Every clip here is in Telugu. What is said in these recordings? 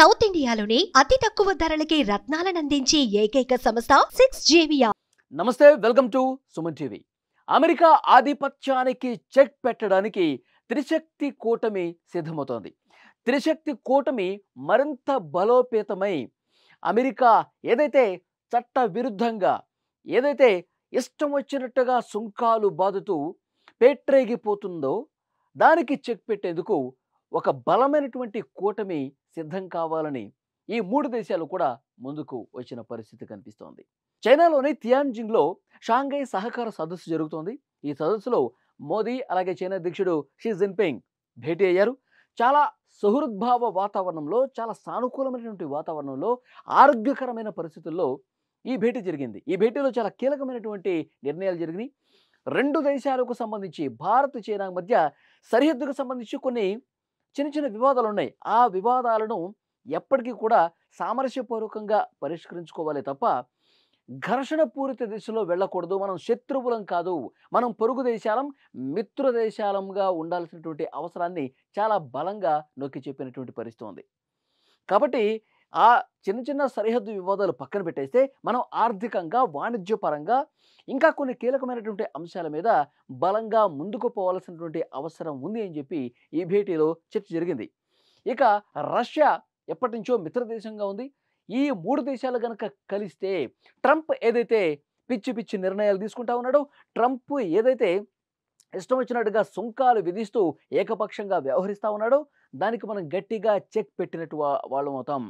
సౌత్ ఇండియాలోనే అతి తక్కువ ధరలకి రత్నాలనందించే ఏకైక సంస్థ 6JVR. నమస్తే, welcome to Suman TV. America ఆధిపత్యానికి చెక్ పెట్టడానికి త్రిశక్తి కూటమి సిద్ధమవుతోంది. త్రిశక్తి కూటమి మరింత బలోపేతమై అమెరికా ఏదైతే చట్ట విరుద్ధంగా ఏదైతే ఇష్టం వచ్చినట్టుగా సుంకాలు బాదుతూ పేట్రేగిపోతుందో దానికి చెక్ పెట్టేందుకు ఒక బలమైనటువంటి కూటమి సిద్ధం కావాలని ఈ మూడు దేశాలు కూడా ముందుకు వచ్చిన పరిస్థితి కనిపిస్తోంది. చైనాలోని తియాన్జింగ్లో షాంఘై సహకార సదస్సు జరుగుతోంది. ఈ సదస్సులో మోదీ అలాగే చైనా అధ్యక్షుడు షీ జిన్పింగ్ భేటీ అయ్యారు. చాలా సుహృద్భావ వాతావరణంలో, చాలా సానుకూలమైనటువంటి వాతావరణంలో, ఆరోగ్యకరమైన పరిస్థితుల్లో ఈ భేటీ జరిగింది. ఈ భేటీలో చాలా కీలకమైనటువంటి నిర్ణయాలు జరిగినాయి. రెండు దేశాలకు సంబంధించి భారత్ చైనా మధ్య సరిహద్దుకు సంబంధించి కొన్ని చిన్న చిన్న వివాదాలు ఉన్నాయి. ఆ వివాదాలను ఎప్పటికీ కూడా సామరస్యపూర్వకంగా పరిష్కరించుకోవాలి తప్ప ఘర్షణ పూరిత దిశలో వెళ్ళకూడదు. మనం శత్రువులం కాదు, మనం పొరుగు దేశాలం, మిత్ర దేశాలంగా ఉండాల్సినటువంటి అవసరాన్ని చాలా బలంగా నొక్కి చెప్పినటువంటి పరిస్థితి ఉంది. కాబట్టి ఆ చిన్న చిన్న సరిహద్దు వివాదాలు పక్కన పెట్టేస్తే మనం ఆర్థికంగా, వాణిజ్యపరంగా ఇంకా కొన్ని కీలకమైనటువంటి అంశాల మీద బలంగా ముందుకు పోవాల్సినటువంటి అవసరం ఉంది అని చెప్పి ఈ భేటీలో చర్చ జరిగింది. ఇక రష్యా ఎప్పటి నుంచో మిత్ర దేశంగా ఉంది. ఈ మూడు దేశాలు గనక కలిస్తే ట్రంప్ ఏదైతే పిచ్చి పిచ్చి నిర్ణయాలు తీసుకుంటా ఉన్నాడో, ట్రంప్ ఏదైతే ఇష్టం వచ్చినట్టుగా సుంకాలు విధిస్తూ ఏకపక్షంగా వ్యవహరిస్తూ ఉన్నాడో దానికి మనం గట్టిగా చెక్ పెట్టినట్టు వాళ్ళం అవుతాం.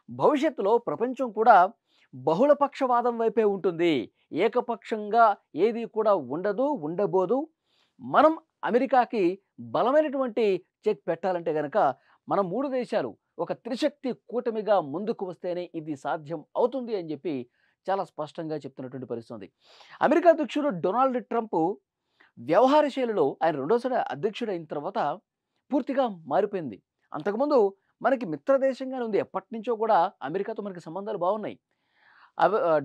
భవిష్యత్తులో ప్రపంచం కూడా బహుళపక్షవాదం వైపే ఉంటుంది. ఏకపక్షంగా ఏది కూడా ఉండబోదు. మనం అమెరికాకి బలమైనటువంటి చెక్ పెట్టాలంటే గనక మన మూడు దేశాలు ఒక త్రిశక్తి కూటమిగా ముందుకు వస్తేనే ఇది సాధ్యం అవుతుంది అని చెప్పి చాలా స్పష్టంగా చెప్తున్నటువంటి పరిస్థితి ఉంది. అమెరికా అధ్యక్షుడు డొనాల్డ్ ట్రంప్ వ్యవహార శైలిలో ఆయన రెండోసారి అధ్యక్షుడు అయిన తర్వాత పూర్తిగా మారిపోయింది. అంతకుముందు మనకి మిత్ర దేశంగానే ఉంది. ఎప్పటి నుంచో కూడా అమెరికాతో మనకి సంబంధాలు బాగున్నాయి.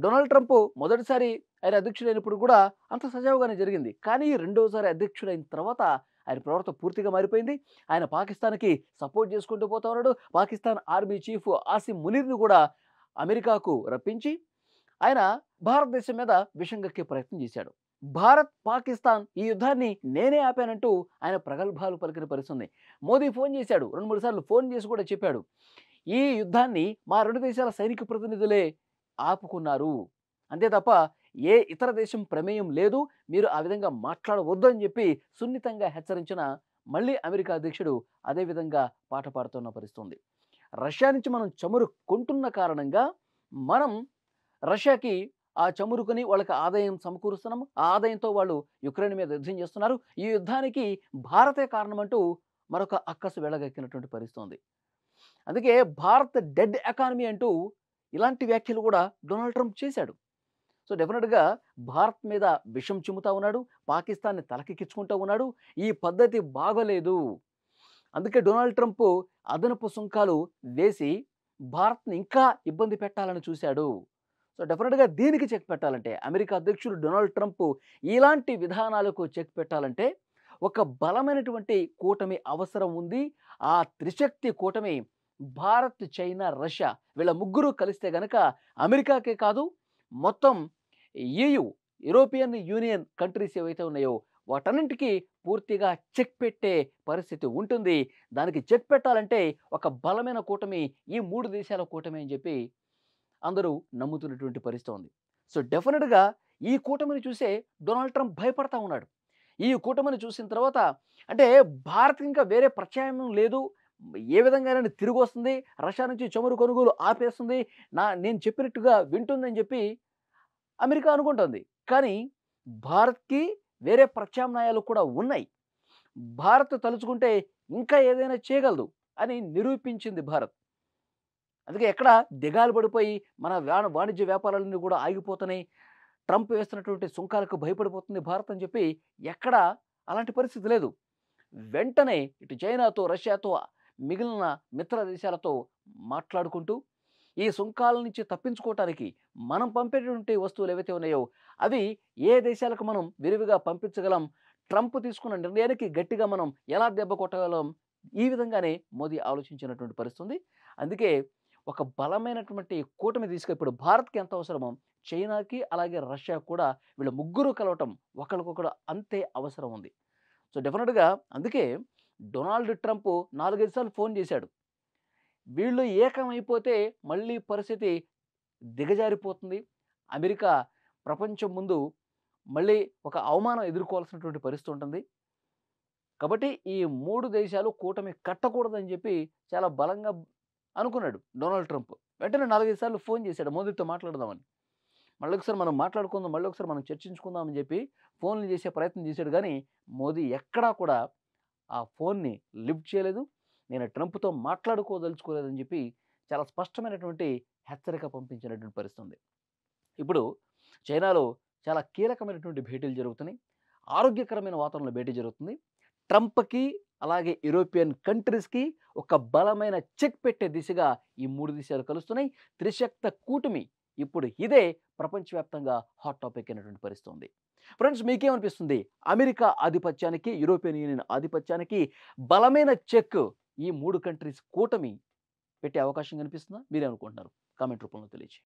డొనాల్డ్ ట్రంప్ మొదటిసారి ఆయన అధ్యక్షుడైనప్పుడు కూడా అంత సజావుగానే జరిగింది. కానీ రెండోసారి అధ్యక్షుడైన తర్వాత ఆయన ప్రవర్తన పూర్తిగా మారిపోయింది. ఆయన పాకిస్తాన్కి సపోర్ట్ చేసుకుంటూ పోతా ఉన్నాడు. పాకిస్తాన్ ఆర్మీ చీఫ్ ఆసిం మునీర్ని కూడా అమెరికాకు రప్పించి ఆయన భారతదేశం మీద విషం కక్కే ప్రయత్నం చేశాడు. భారత్ పాకిస్తాన్ ఈ యుద్ధాన్ని నేనే ఆపానంటూ ఆయన ప్రగల్భాలు పలికిన పరిస్థితుంది. మోదీ ఫోన్ చేశాడు, 2-3 సార్లు ఫోన్ చేసి కూడా చెప్పాడు, ఈ యుద్ధాన్ని మా రెండు దేశాల సైనిక ప్రతినిధులే ఆపుకున్నారు, అంతే తప్ప ఏ ఇతర దేశం ప్రమేయం లేదు, మీరు ఆ విధంగా మాట్లాడవద్దు అని చెప్పి సున్నితంగా హెచ్చరించిన మళ్ళీ అమెరికా అధ్యక్షుడు అదే విధంగా పాట పాడుతున్న పరిస్థితుంది. రష్యా నుంచి మనం చమురు కొంటున్న కారణంగా మనం రష్యాకి ఆ చమురుకొని వాళ్ళకి ఆదాయం సమకూరుస్తున్నాము. ఆ ఆదాయంతో వాళ్ళు యుక్రెయిన్ మీద యుద్ధం చేస్తున్నారు. ఈ యుద్ధానికి భారతే కారణమంటూ మరొక అక్కసు వెళ్ళగక్కినటువంటి పరిస్థితి ఉంది. అందుకే భారత్ డెడ్ ఎకానమీ అంటూ ఇలాంటి వ్యాఖ్యలు కూడా డొనాల్డ్ ట్రంప్ చేశాడు. సో డెఫినెట్గా భారత్ మీద విషం చిమ్ముతా ఉన్నాడు, పాకిస్తాన్ని తలకెక్కించుకుంటూ ఉన్నాడు. ఈ పద్ధతి బాగోలేదు. అందుకే డొనాల్డ్ ట్రంప్ అదనపు సుంకాలు వేసి భారత్ని ఇంకా ఇబ్బంది పెట్టాలని చూశాడు. సో డెఫినెట్గా దీనికి చెక్ పెట్టాలంటే, అమెరికా అధ్యక్షుడు డొనాల్డ్ ట్రంప్ ఇలాంటి విధానాలకు చెక్ పెట్టాలంటే ఒక బలమైనటువంటి కూటమి అవసరం ఉంది. ఆ త్రిశక్తి కూటమి భారత్, చైనా, రష్యా వీళ్ళ ముగ్గురు కలిస్తే గనక అమెరికాకే కాదు మొత్తం యూరోపియన్ యూనియన్ కంట్రీస్ ఏవైతే ఉన్నాయో వాటన్నింటికి పూర్తిగా చెక్ పెట్టే పరిస్థితి ఉంటుంది. దానికి చెక్ పెట్టాలంటే ఒక బలమైన కూటమి ఈ మూడు దేశాల కూటమి అని చెప్పి అందరూ నమ్ముతున్నటువంటి పరిస్థితి ఉంది. సో డెఫినెట్గా ఈ కూటమిని చూసే డొనాల్డ్ ట్రంప్ భయపడతా ఉన్నాడు. ఈ కూటమిని చూసిన తర్వాత అంటే భారత్ ఇంకా వేరే ప్రత్యామ్నాయం లేదు, ఏ విధంగానైనా తిరిగి వస్తుంది, రష్యా నుంచి చమురు కొనుగోలు ఆపేస్తుంది, నేను చెప్పినట్టుగా వింటుందని చెప్పి అమెరికా అనుకుంటుంది. కానీ భారత్కి వేరే ప్రత్యామ్నాయాలు కూడా ఉన్నాయి. భారత్ తలుచుకుంటే ఇంకా ఏదైనా చేయగలదు అని నిరూపించింది భారత్. అందుకే ఎక్కడ దిగాలు పడిపోయి మన వాణిజ్య వ్యాపారాలన్నీ కూడా ఆగిపోతున్నాయి, ట్రంప్ వేస్తున్నటువంటి సుంకాలకు భయపడిపోతుంది భారత్ అని చెప్పి ఎక్కడ అలాంటి పరిస్థితి లేదు. వెంటనే ఇటు చైనాతో, రష్యాతో, మిగిలిన మిత్ర దేశాలతో మాట్లాడుకుంటూ ఈ సుంకాల నుంచి తప్పించుకోవటానికి మనం పంపేటువంటి వస్తువులు ఏవైతే ఉన్నాయో అవి ఏ దేశాలకు మనం విరివిగా పంపించగలం, ట్రంప్ తీసుకున్న నిర్ణయానికి గట్టిగా మనం ఎలా దెబ్బ కొట్టగలం, ఈ విధంగానే మోదీ ఆలోచించినటువంటి పరిస్థితి ఉంది. అందుకే ఒక బలమైనటువంటి కూటమి ఇప్పుడు భారత్‌కి ఎంత అవసరమో చైనాకి, అలాగే రష్యాకి కూడా వీళ్ళ ముగ్గురు కలవటం ఒకళ్ళకొకడు అంతే అవసరం ఉంది. సో, డెఫినిట్‌గా అందుకే డొనాల్డ్ ట్రంప్ 4, 5 సార్లు ఫోన్ చేశాడు. వీళ్ళు ఏకమైపోతే మళ్ళీ పరిస్థితి దిగజారిపోతుంది. అమెరికా ప్రపంచం ముందు మళ్ళీ ఒక అవమానం ఎదుర్కోవాల్సినటువంటి పరిస్థితి ఉంటుంది. కాబట్టి ఈ 3 దేశాలు కూటమి కట్టకూడదని చెప్పి చాలా బలంగా అనుకున్నాడు డొనాల్డ్ ట్రంప్. వెంటనే 4, 5 సార్లు ఫోన్ చేశాడు మోదీతో మాట్లాడదామని. మళ్ళొకసారి మనం మాట్లాడుకుందాం, మళ్ళొకసారి మనం చర్చించుకుందాం అని చెప్పి ఫోన్‌లు చేసే ప్రయత్నం చేశాడు గానీ, మోదీ ఎక్కడా కూడా ఆ ఫోన్‌ని లిఫ్ట్ చేయలేదు. నేను ట్రంప్‌తో మాట్లాడుకోదలుచుకోలేదని చెప్పి చాలా స్పష్టమైనటువంటి హెచ్చరిక పంపించినటువంటి పరిస్థితి ఉంది. ఇప్పుడు చైనాలో చాలా కీలకమైనటువంటి భేటీలు జరుగుతున్నాయి. ఆరోగ్యకరమైన వాతావరణంలో భేటీ జరుగుతుంది. ట్రంప్‌కి అలాగే యూరోపియన్ కంట్రీస్‌కి ఒక బలమైన చెక్ పెట్టే దిశగా ఈ 3 దేశాలు కలుస్తున్నాయి. త్రిశక్త కూటమి ఇప్పుడు ఇదే ప్రపంచవ్యాప్తంగా హాట్ టాపిక్ అయినటువంటి పరిస్థితి ఉంది. ఫ్రెండ్స్, మీకేమనిపిస్తుంది? అమెరికా ఆధిపత్యానికి, యూరోపియన్ యూనియన్ ఆధిపత్యానికి బలమైన చెక్ ఈ 3 కంట్రీస్ కూటమి పెట్టే అవకాశం కనిపిస్తుందా? మీరేమనుకుంటున్నారు? కామెంట్ రూపంలో తెలియజేయండి.